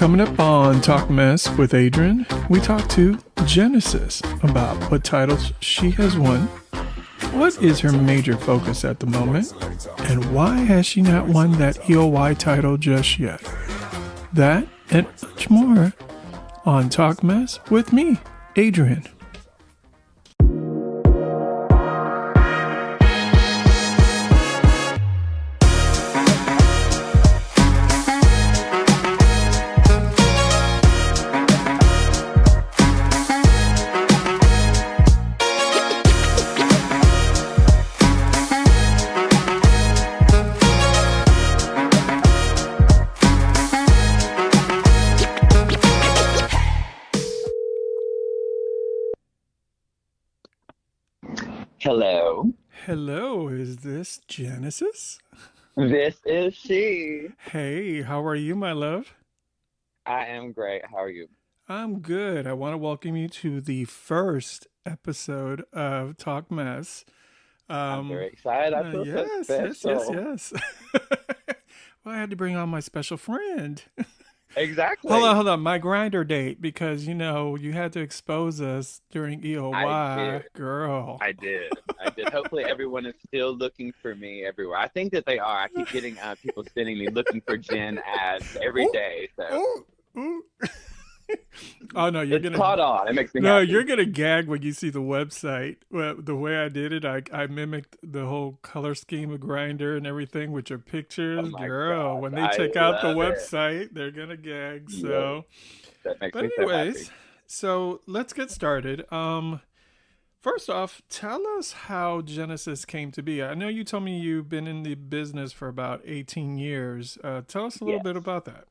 Coming up on Talk Mess with Adrian, we talk to Genesis about what titles she has won, what is her major focus at the moment, and why has she not won that EOY title just yet. That and much more on Talk Mess with me, Adrian. Hello. Hello, is this Genesis? This is she. Hey, how are you, my love? I am great. How are you? I'm good. I want to welcome you to the first episode of Talk Mess. I'm very excited. I feel so special. Yes. Well, I had to bring on my special friend. Exactly. Hold on. My grinder date, because you had to expose us during EOY, girl. I did. Hopefully, everyone is still looking for me everywhere. I think that they are. I keep getting people sending me looking for Jen ads every day. So. Oh no, it's caught on. It makes me no, happy. You're gonna gag when you see the website. Well, the way I did it, I mimicked the whole color scheme of Grinder and everything, which are pictures. Oh girl, gosh, when they check out the website, it. they're gonna gag. So, that makes but me anyways, so happy. So let's get started. First off, tell us how Genesis came to be. I know you told me you've been in the business for about 18 years. Tell us a little bit about that.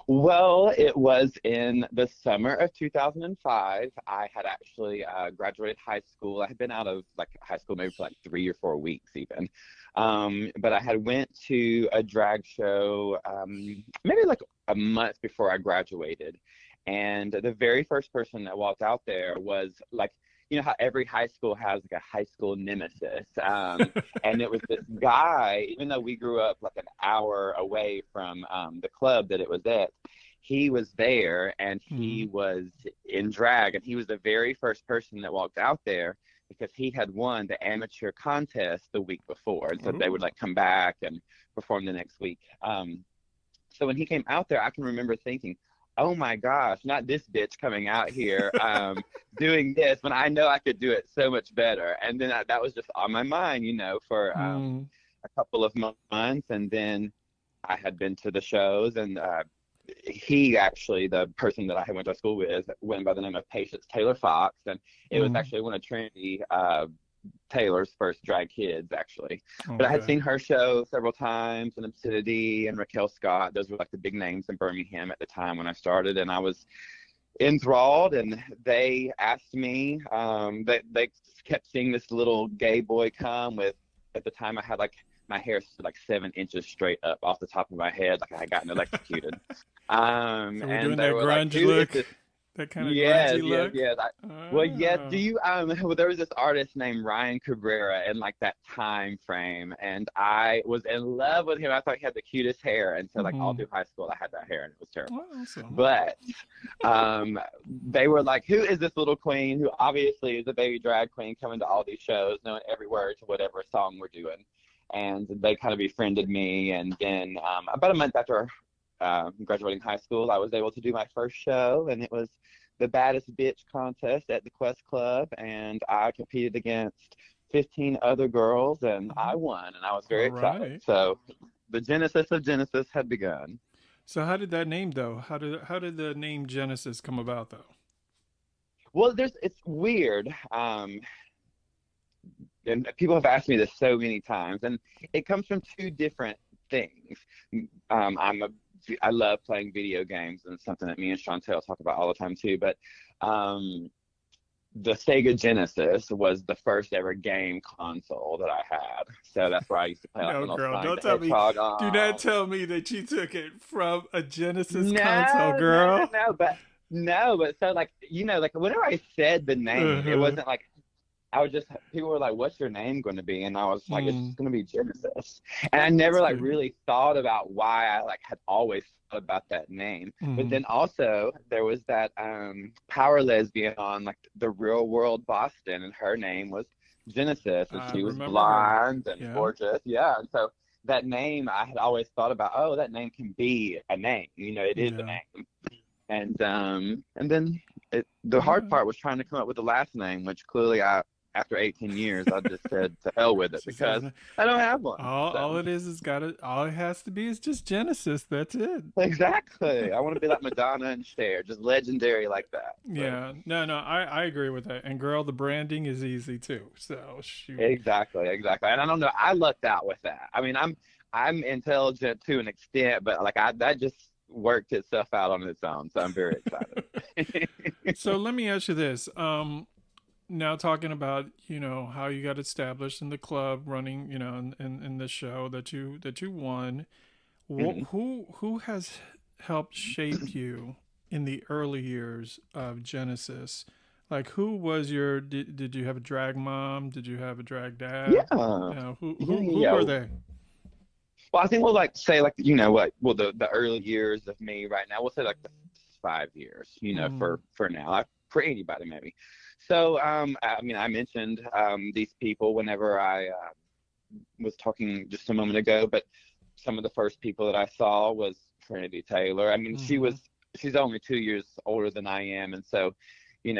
Well, it was in the summer of 2005. I had actually graduated high school. I had been out of high school maybe for 3 or 4 weeks even. But I had went to a drag show maybe a month before I graduated. And the very first person that walked out there was how every high school has a high school nemesis. And it was this guy, even though we grew up an hour away from the club that it was at, he was there and he was in drag. And he was the very first person that walked out there because he had won the amateur contest the week before. And so they would come back and perform the next week. So when he came out there, I can remember thinking, oh my gosh, not this bitch coming out here doing this when I know I could do it so much better. And then that was just on my mind, for a couple of months. And then I had been to the shows, and he actually, the person that I had went to school with, went by the name of Patience Taylor Fox. And it was actually one of Trinity Taylor's first drag kids, actually. Okay. But I had seen her show several times, and Obscenity and Raquel Scott. Those were the big names in Birmingham at the time when I started, and I was enthralled. And they asked me, they kept seeing this little gay boy come with, at the time I had my hair stood 7 inches straight up off the top of my head, I had gotten electrocuted. So we're doing that grunge look. That kind of grungy look? Yes. Well, yes. Do you, well, there was this artist named Ryan Cabrera in that time frame, and I was in love with him. I thought he had the cutest hair, and so all through high school I had that hair, and it was terrible. Oh, awesome. But they were like, who is this little queen who obviously is a baby drag queen coming to all these shows, knowing every word to whatever song we're doing? And they kind of befriended me, and then about a month after graduating high school, I was able to do my first show, and it was the Baddest Bitch contest at the Quest Club, and I competed against 15 other girls, and I won, and I was very excited. So the genesis of Genesis had begun. So how did that name, though? How did the name Genesis come about, though? Well, it's weird. And people have asked me this so many times, and it comes from two different things. I love playing video games, and it's something that me and Chantel talk about all the time too. But the Sega Genesis was the first ever game console that I had, so that's where I used to play. No, girl, don't tell me. Do not tell me that you took it from a Genesis console, girl. No, but so whenever I said the name, it wasn't I would just people were like, "What's your name going to be?" And I was like, "It's Mm. just going to be Genesis." And I That's never like good. really thought about why I like had always thought about that name. But Mm. then also there was that power lesbian on like The Real World Boston, and her name was Genesis, and I she was remember her. blonde and Yeah. gorgeous. Yeah, and so that name I had always thought about. Oh, that name can be a name. It is a Yeah. name. And then the hard Okay. part was trying to come up with the last name, which clearly after 18 years, I just said to hell with it She says because I don't have one. all So it is got it. All it has to be is just Genesis. That's it. exactly, I want to be like Madonna and Cher, just legendary like that. So Yeah. No, no, I agree with that. And girl, the branding is easy too. So shoot. exactly, exactly. And I don't know, I lucked out with that. I mean, I'm intelligent to an extent, but like I that just worked itself out on its own. So I'm very excited. So let me ask you this. Now talking about how you got established in the club, running in the show that you won. Mhm. Who has helped shape you in the early years of Genesis? Like who was your did you have a drag mom? Did you have a drag dad? Yeah, yeah, Who yeah. were they? Well, I think we'll like say like what well the early years of me right now. We'll say like the 5 years, Mm, for now, for anybody maybe. So I mean, I mentioned these people whenever I was talking just a moment ago, but some of the first people that I saw was Trinity Taylor. I mean, mm-hmm. she's only 2 years older than I am, and so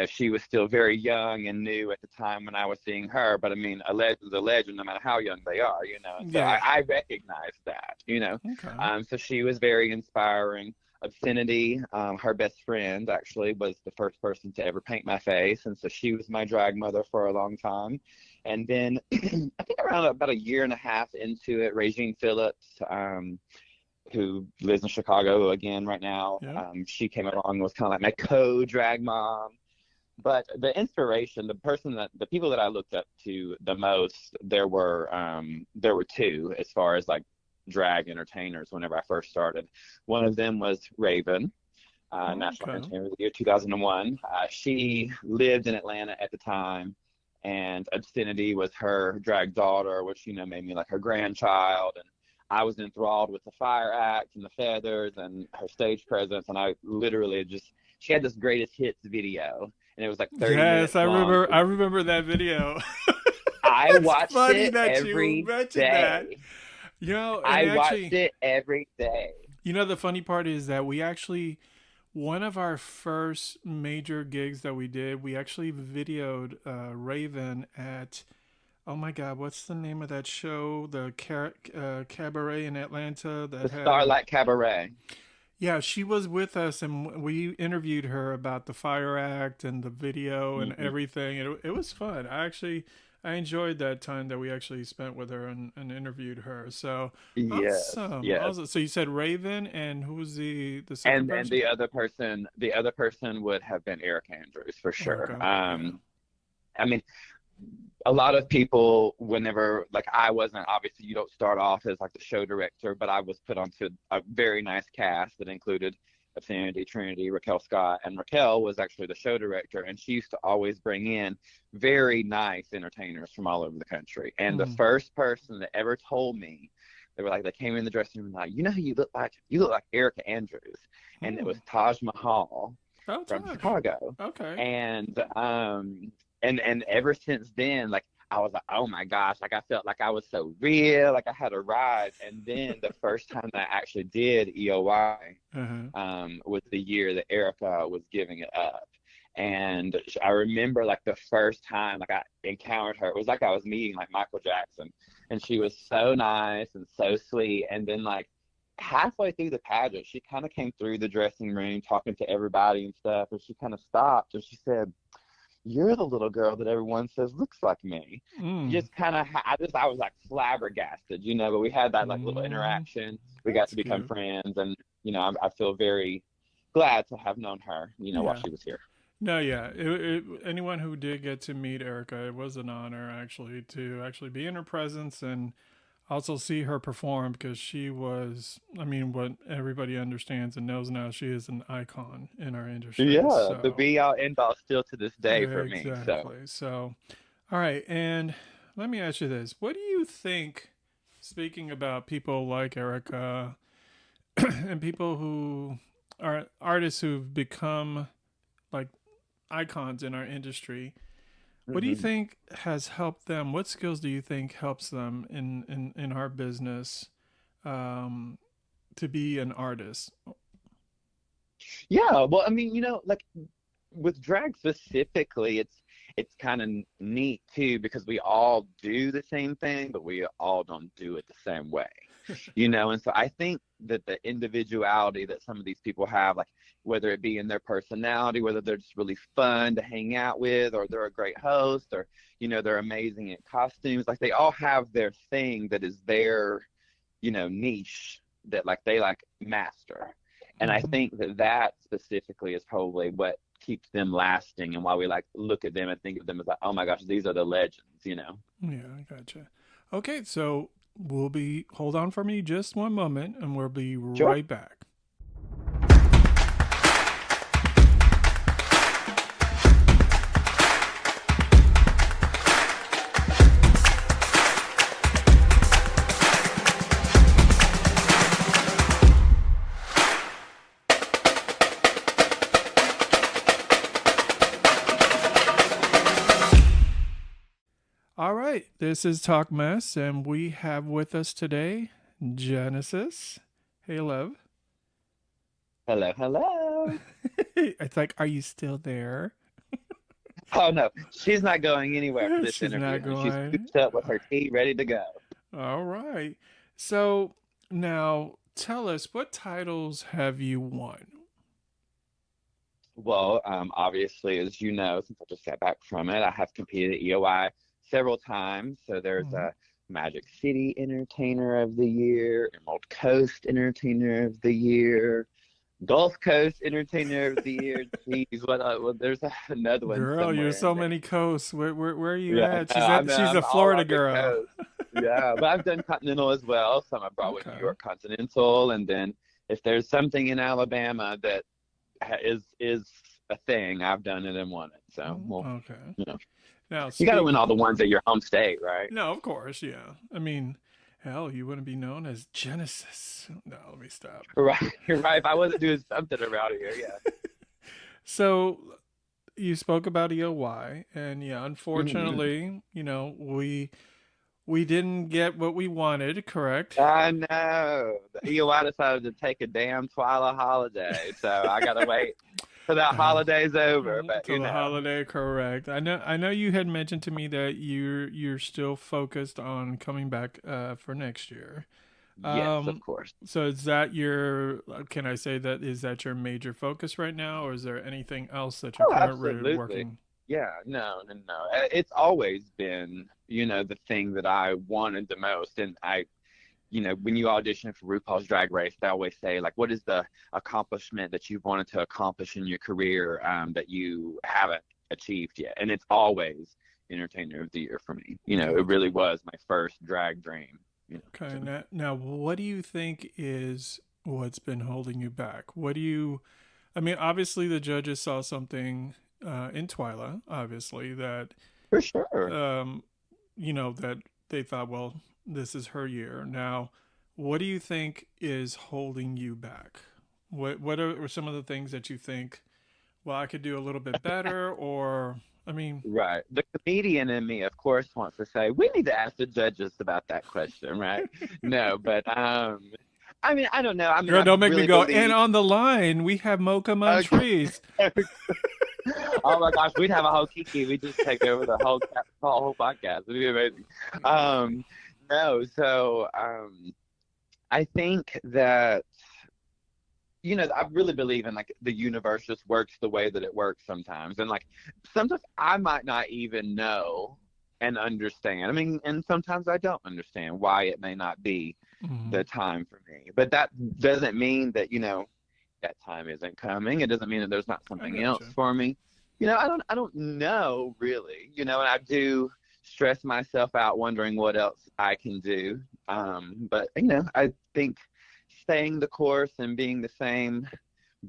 she was still very young and new at the time when I was seeing her. But I mean, a legend's a legend, no matter how young they are. And so Yeah. I recognized that. Okay. So she was very inspiring. Obscenity, her best friend actually was the first person to ever paint my face, and so she was my drag mother for a long time. And then I think around about a year and a half into it, Regine Phillips, who lives in Chicago again right now, Yep. she came along and was kind of like my co-drag mom. But the inspiration, the people that I looked up to the most, there were two as far as like drag entertainers whenever I first started. One of them was Raven, National Okay. Entertainer of the Year 2001. She lived in Atlanta at the time, and Obscenity was her drag daughter, which made me like her grandchild. And I was enthralled with the fire act and the feathers and her stage presence, and I literally just she had this greatest hits video, and it was like 30 Yes, minutes long. I remember that video. I It's watched funny it that you every mentioned that. day. And I watched actually, it every day. the funny part is that we actually one of our first major gigs that we did, we actually videoed Raven at oh my god, what's the name of that show? The cabaret in Atlanta The that had Starlight Cabaret. yeah, she was with us and we interviewed her about the Fire Act and the video and Hmm. everything. It was fun. I enjoyed that time that we actually spent with her and interviewed her. So Yes, awesome, yes. awesome. So you said Raven, and who was the second And person? the other person would have been Eric Andrews for sure. Erica. Yeah. I mean, a lot of people, whenever like I wasn't, obviously you don't start off as like the show director, but I was put onto a very nice cast that included Obscenity, Trinity, Raquel Scott, and Raquel was actually the show director, and she used to always bring in very nice entertainers from all over the country. And the Mm. first person that ever told me, they came in the dressing room like, who you look like Erica Andrews, and it Mm. was Taj Mahal Oh, from Tosh. Chicago. Okay. And ever since then, like I was like, oh my gosh, like I felt like I was so real, like I had arrived. And then the first time that I actually did EOY Uh-huh. was the year that Erica was giving it up. And I remember like the first time like I encountered her, it was like I was meeting like Michael Jackson, and she was so nice and so sweet. And then like halfway through the pageant, she kind of came through the dressing room talking to everybody and stuff, and she kind of stopped and she said, "You're the little girl that everyone says looks like me." Mm. Just kind of, I was like flabbergasted. But we had that like little Mm. interaction. We got That's to become cute. friends, and I feel very glad to have known her, while Yeah. she was here. No, yeah. Anyone who did get to meet Erica, it was an honor actually to actually be in her presence and also see her perform because she was, I mean, what everybody understands and knows now, she is an icon in our industry. Yeah, the So, be all end all still to this day for me. So exactly. So, All right, and let me ask you this: what do you think? Speaking about people like Erica and people who are artists who've become like icons in our industry, what do you Hmm. think has helped them? What skills do you think helps them in our business um, to be an artist? Yeah, well, I mean, like with drag specifically, it's kind of neat too because we all do the same thing, but we all don't do it the same way. And so I think that the individuality that some of these people have, like whether it be in their personality, whether they're just really fun to hang out with, or they're a great host, or they're amazing at costumes, like they all have their thing that is their niche that like they like master. And I Mm-hmm. think that that specifically is probably what keeps them lasting and why we like look at them and think of them as like, oh my gosh, these are the legends. Yeah, I gotcha. Okay, so hold on for me just one moment and we'll be Sure. right back. All right, this is Talk Mess, and we have with us today Genesis. Hey, love. Hello, hello. It's like, are you still there? Oh no, she's not going anywhere for this She's interview, not and she's going. scooped up with her tea ready to go. All right. So now tell us, what titles have you won? Well, obviously, as you know, since I just got back from it, I have competed at EOI several times. So there's Mhm. a Magic City Entertainer of the Year, Emerald Coast Entertainer of the Year, Gulf Coast Entertainer of the Year. Geez, well, there's another one Girl, you're somewhere in so there. many coasts. Where are you Yeah, at? no, I'm, She's I'm a all Florida around the girl. coast. Yeah, but I've done Continental as well. Some I brought with New Okay. York Continental, and then if there's something in Alabama that is a thing, I've done it and won it. So, well, Okay. you know, Now you got to win speak. all the ones at your home state, right? No, of course, yeah. I mean, hell, you wouldn't be known as Genesis. No, let me stop. Right, you're right. If I wasn't doing something around here, yeah. So you spoke about EOY, and yeah, Mhm. unfortunately, we didn't get what we wanted. Correct. I know. The EOI decided to take a damn Twilight holiday, so I gotta wait till that Uh, holiday's over. But till the holiday, correct. I know you had mentioned to me that you're still focused on coming back for next year. yes, of Um, course. so is that your, can I say that is that your major focus right now, or is there anything else that you're Oh, currently absolutely. working? Yeah, no, no, no. It's always been, the thing that I wanted the most. And when you audition for RuPaul's Drag Race, they always say, like, what is the accomplishment that you've wanted to accomplish in your career that you haven't achieved yet? And it's always Entertainer of the Year for me. It really Gotcha. was my first drag dream. Okay. So. Now, what do you think is what's been holding you back? I mean, obviously the judges saw something in Twyla, obviously that For sure. um, that they thought, well, this is her year. Now, what do you think is holding you back? What are some of the things that you think, well, I could do a little bit better, or I mean, Right. The comedian in me, of course, wants to say, we need to ask the judges about that question, right? No, but I mean, I don't know. I mean, girl, I don't make me really go. And believe. on the line, we have Mocha Okay. Montrese. Oh my gosh, we'd have a whole Kiki. We'd just take over the whole podcast. It'd be amazing. Um, no, so I think that I really believe in like the universe just works the way that it works sometimes, and like sometimes I might not even know and understand. I mean, and sometimes I don't understand why it may not be Mm, the time for me, but that doesn't mean that that time isn't coming. It doesn't mean that there's not I something else gotcha. for me. I don't know really, and I do stress myself out wondering what else I can do. But I think staying the course and being the same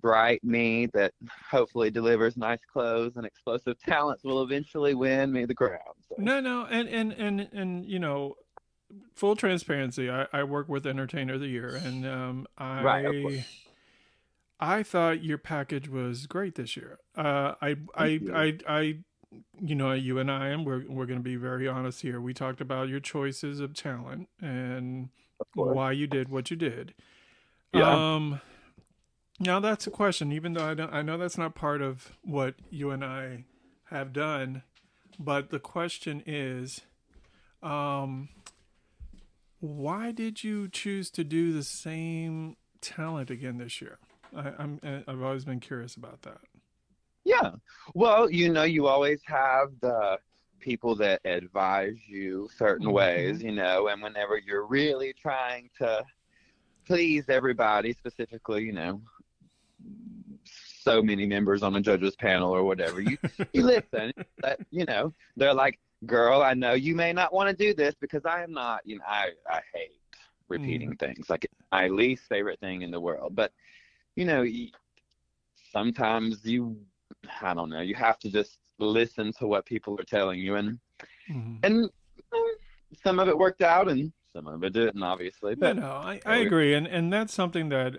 bright me that hopefully delivers nice clothes and explosive talents will eventually win me the crown. So, No, and full transparency. I work with Entertainer of the Year, and right, of course. I thought your package was great this year. Thank you. You and I, and we're going to be very honest here. We talked about your choices of talent and Of course. why you did what you did. Yeah. Um, Now that's a question. Even though I know that's not part of what you and I have done, but the question is, um, why did you choose to do the same talent again this year? I've always been curious about that. Yeah. Well, you always have the people that advise you certain Mm-hmm. ways, and whenever you're really trying to please everybody, specifically, so many members on a judges panel or whatever, you listen. But, they're like, girl, I know you may not want to do this because I am not, I hate Mm. repeating things. Like, it's my least favorite thing in the world. But, you know, sometimes I don't know, you have to just listen to what people are telling you. And, Mm. and uh, some of it worked out and some of it didn't, obviously. No, But no, I there we agree, and that's something that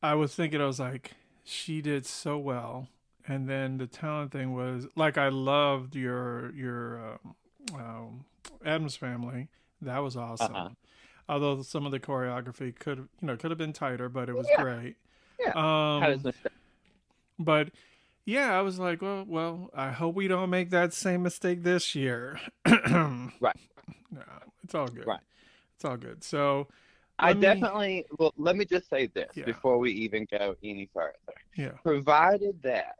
I was thinking. I was like, she did so well, and then the talent thing was like, I loved your Adams Family. That was uh-huh. awesome. Although some of the choreography could have been tighter, but it was Yeah, great. yeah. Had its Um, mistakes. but yeah, I was like, well, I hope we don't make that same mistake this year. Right, No, it's all good. right. It's all good. So I let me, definitely, well, let me just say this yeah, before we even go any further. yeah. Provided that,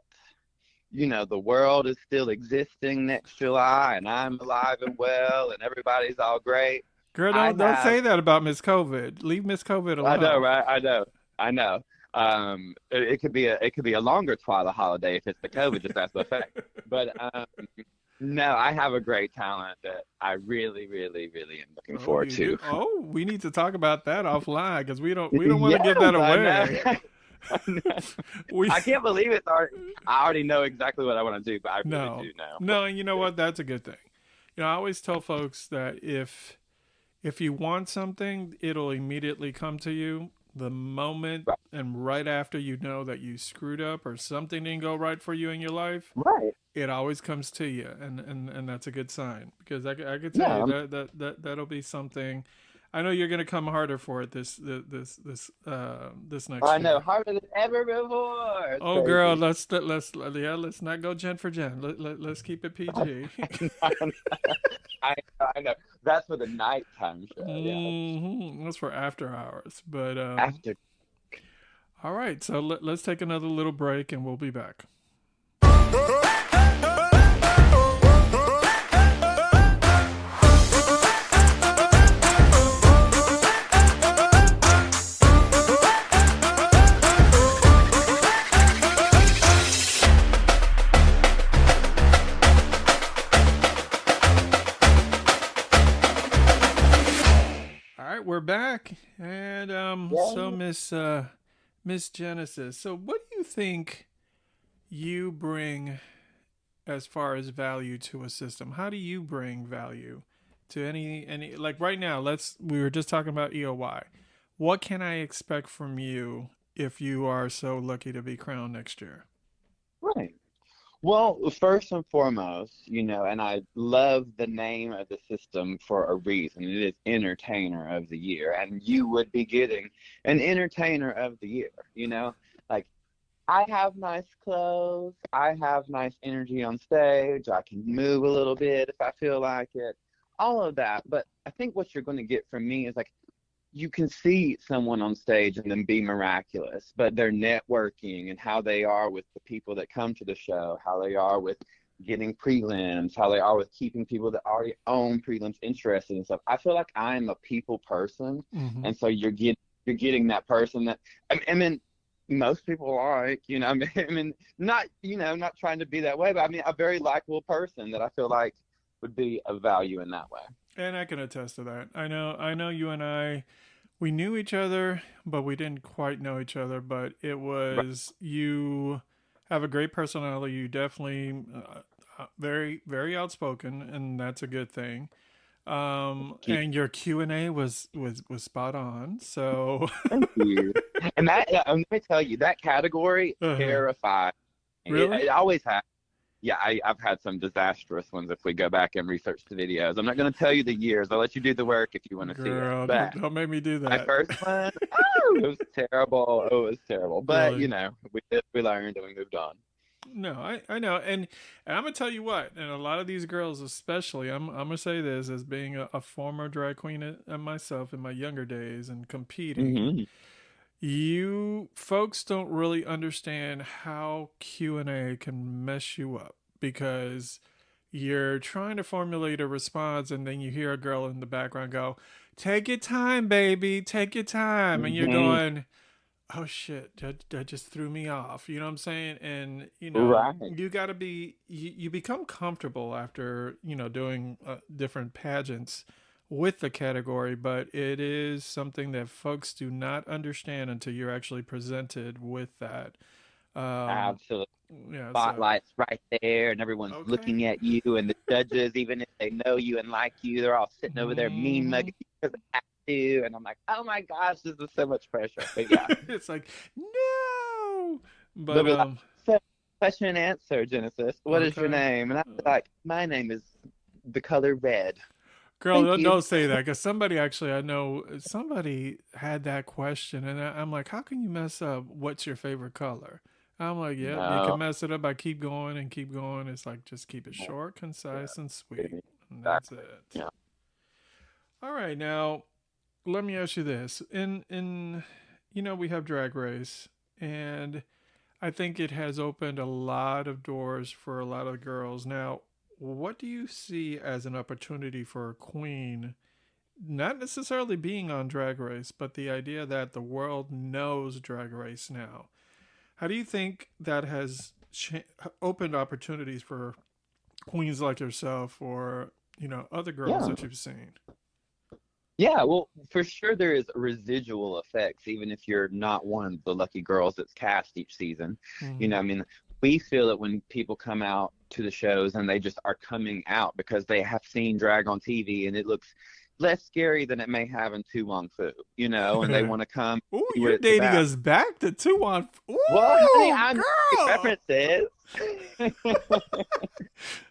the world is still existing next July and I'm alive and well and everybody's all great, Girl, I don't have, say that about Miss COVID. Leave Miss COVID I know, alone. right? I know. It could be a longer Twyla holiday if it's the COVID, just as the effect. But no, I have a great talent that I really, really, really am looking Oh, forward you do. to. Oh, we need to talk about that offline because we don't want to Yes, give that I know. away. I know. we I can't believe it's already. I already know exactly what I want to do, but I really no, do know what no. And you know to do. what? That's a good thing. I always tell folks that if you want something, it'll immediately come to you the moment Right. and right after you know that you screwed up or something didn't go right for you in your life. Right. It always comes to you, and that's a good sign because I could tell Yeah, you that'll be something. I know you're gonna come harder for it this I next know year. harder than ever before. It's Oh girl, crazy. let's not go gen for gen. Let's keep it PG. I know. That's for the nighttime show. Yes. That's for after hours. But After. all right, so let's take another little break and we'll be back. All right, we're back, and so Yeah. Miss Genesis. So, what do you think you bring as far as value to a system? How do you bring value to any like right now? We were just talking about EOY. What can I expect from you if you are so lucky to be crowned next year? Right. Well, first and foremost, and I love the name of the system for a reason. It is Entertainer of the Year, and you would be getting an Entertainer of the Year, Like, I have nice clothes, I have nice energy on stage, I can move a little bit if I feel like it, all of that. But I think what you're going to get from me is like, you can see someone on stage and then be miraculous, but their networking and how they are with the people that come to the show, how they are with getting prelims, how they are with keeping people that already own prelims interested and stuff. I feel like I'm a people person, Mm-hmm. and so you're getting that person that I mean most people like, I mean not trying to be that way, but I mean a very likable person that I feel like would be of value in that way. And I can attest to that. I know you and I we knew each other, but we didn't quite know each other. But it Right. was you have a great personality. You definitely very very outspoken, and that's a good thing. Thank And your Q&A was spot on. So you. And that, let me tell you, that category uh, terrified me. really, It always has. Yeah, I've had some disastrous ones if we go back and research the videos. I'm not going to tell you the years. I'll let you do the work if you want to see it. girl, But don't make me do my that. first one, oh, it was terrible. Oh, it was terrible. But, Really. we learned and we moved on. No, I know, and I'm gonna tell you what, and a lot of these girls, especially, I'm gonna say this as being a former drag queen myself in my younger days and competing. Hmm. You folks don't really understand how Q&A can mess you up because you're trying to formulate a response and then you hear a girl in the background go, "Take your time, baby, take your time," and you're Hmm. going, oh shit, that just threw me off. You know what I'm saying? And Right. you got to you become comfortable after doing different pageants with the category, but it is something that folks do not understand until you're actually presented with that. Um, Absolutely. yeah. So Spotlight's right there and everyone's okay. looking at you and the judges, even if they know you and like you, they're all sitting over there mean Hmm. mugging you because they have to. And I'm like, oh my gosh, this is so much pressure. But yeah, It's like no, they'll but be like, so question and answer, Genesis. What is your okay. name? And I'm like, my name is the color red. Girl, Thank you. don't say that because somebody actually I know somebody had that question, and I'm like, how can you mess up? What's your favorite color? I'm like, yep, you can No. mess it up by keep going and keep going. It's like just keep it short, concise, and sweet, and that's Exactly. it. Yeah. All right, now let me ask you this: in we have Drag Race, and I think it has opened a lot of doors for a lot of girls. Now, what do you see as an opportunity for a queen? Not necessarily being on Drag Race, but the idea that the world knows Drag Race now. How do you think that has opened opportunities for queens like yourself or, other girls Yeah. that you've seen? Yeah, well, for sure there is residual effects, even if you're not one of the lucky girls that's cast each season. Mm-hmm. I mean, we feel it when people come out to the shows and they just are coming out because they have seen drag on TV and it looks less scary than it may have in Tu Wong Fu, and they want to come Ooh, see what you're it's dating about. us back to two on. Well, honey, Ooh, I'm making girl. references.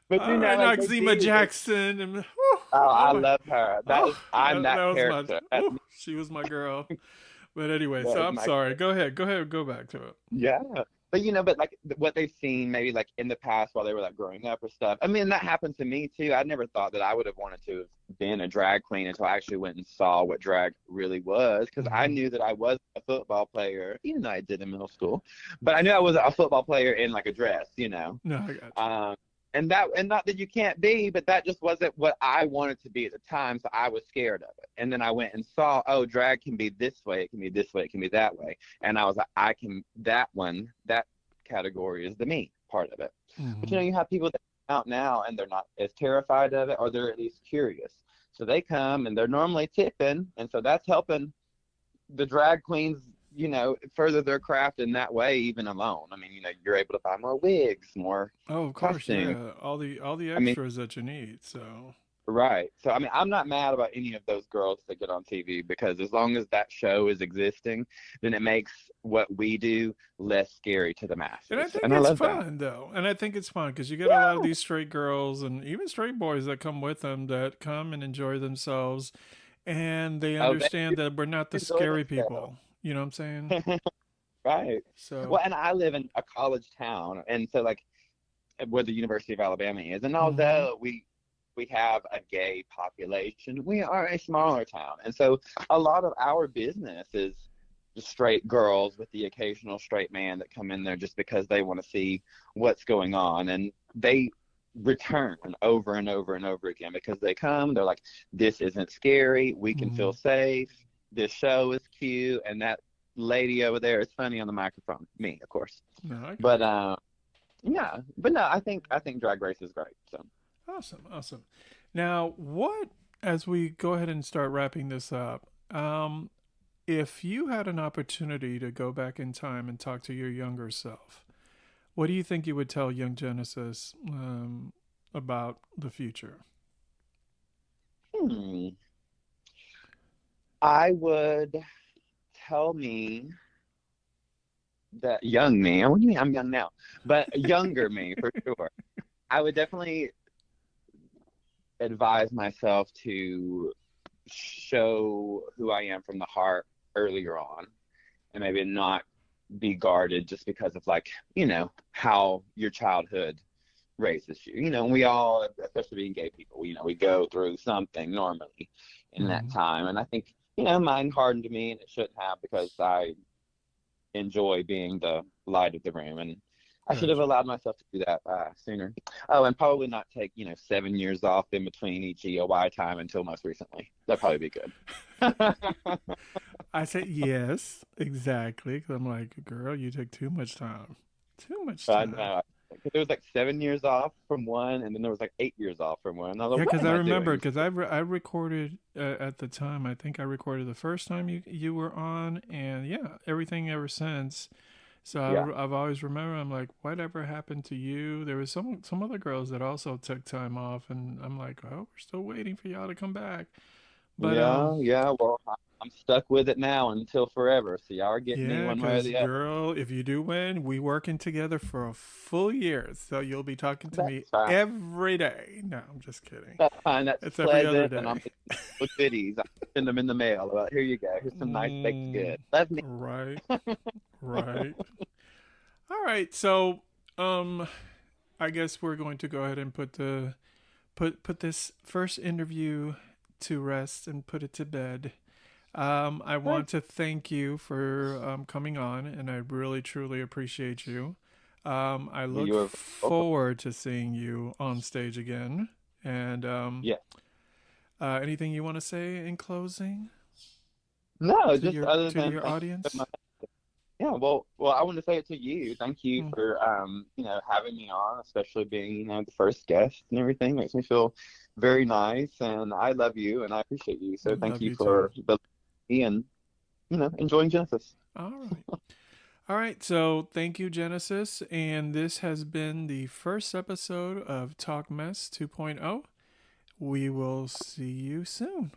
But All right, like they Noxzema do. They, Jackson. And, oh, oh I my. love her. Oh, I'm that that was my. character. That's Ooh, me. she was my girl. But anyway, so That's I'm my sorry. Go ahead. Go ahead. Go back to it. Yeah. But but like what they've seen maybe like in the past while they were like growing up or stuff. I mean, that happened to me too. I never thought that I would have wanted to have been a drag queen until I actually went and saw what drag really was because I Mm-hmm. knew that I was a football player, even though I did in middle school. But I knew I was a football player in like a dress. No, I got you. Um, and not that you can't be, but that just wasn't what I wanted to be at the time, so I was scared of it. And then I went and saw, oh, drag can be this way, it can be this way, it can be that way. And I was like, I can that category is the me part of it. But Mm-hmm. you have people that come out now and they're not as terrified of it, or they're at least curious. So they come and they're normally tipping, and so that's helping the drag queens, further their craft in that way, even alone. I mean, you're able to buy more wigs, more Oh, of course, costumes. yeah. All the I mean, extras that you need. So right. So, I mean, I'm not mad about any of those girls that get on TV because as long as that show is existing, then it makes what we do less scary to the and I masses. think And I it's love that. fun though. And I think it's fun because you get a lot of Yeah. these straight girls and even straight boys that come with them that come and enjoy themselves and they Oh, they understand that we're not the enjoy scary themselves. people. You know what I'm saying? Right. So, Well, and I live in a college town, and so like where the University of Alabama is, and mm-hmm. although we have a gay population, we are a smaller town, and so a lot of our business is just straight girls with the occasional straight man that come in there just because they want to see what's going on, and they return over and over and over again because they come, they're like, this isn't scary, we can Mm-hmm. feel safe, this show is cute, and that lady over there is funny on the microphone, me, of course. No, I But got you. yeah, but no, I think Drag Race is great. So Awesome, awesome. Now, what as we go ahead and start wrapping this up, if you had an opportunity to go back in time and talk to your younger self, what do you think you would tell young Genesis about the future? Hmm. I would tell me that young me, what do you mean I'm young now? But younger me for sure. I would definitely advise myself to show who I am from the heart earlier on and maybe not be guarded just because of like, how your childhood raises you. We all, especially being gay people, we go through something normally in that Mm-hmm. time. And I think, mine hardened me and it shouldn't have because I enjoy being the light of the room. And I should have Gotcha. allowed myself to do that sooner. Oh, and probably not take, 7 years off in between each EOY time until most recently. That'd probably be good. I said yes, exactly. 'Cause I'm like, girl, you took too much time. Too much I time. know. Because there was like 7 years off from one, and then there was like 8 years off from one. And I was Yeah, like, what because am I I remember, doing? because I recorded at the time. I think I recorded the first time you were on, and yeah, everything ever since. So Yeah. I've always remember. I'm like, whatever happened to you? There was some other girls that also took time off, and I'm like, oh, we're still waiting for y'all to come back. But Yeah, yeah. Well, I'm stuck with it now until forever. So y'all are getting me yeah, one way or because the other. girl, if you do win, we working together for a full year, so you'll be talking to me That's fine. every day. No, I'm just kidding. That's fine. That's It's every other pleasant. And I'm day. getting little goodies. I send them in the mail. About here you go. Here's some nice baked Mm, goods. Love me. right, right. All right, so um, I guess we're going to go ahead and put this first interview to rest and put it to bed. I Sure. want to thank you for coming on, and I really truly appreciate you. I Well, look you are welcome. forward to seeing you on stage again. And Yeah. anything you want to say in closing No, just other to than your thank you so audience? much. Yeah, well, I want to say it to you. Thank you Mm, for having me on, especially being, the first guest and everything. Makes me feel very nice, and I love you and I appreciate you. So thank love you you too. for believing me and enjoying Genesis. All right. All right, so thank you, Genesis. And this has been the first episode of Talk Mess 2.0. We will see you soon.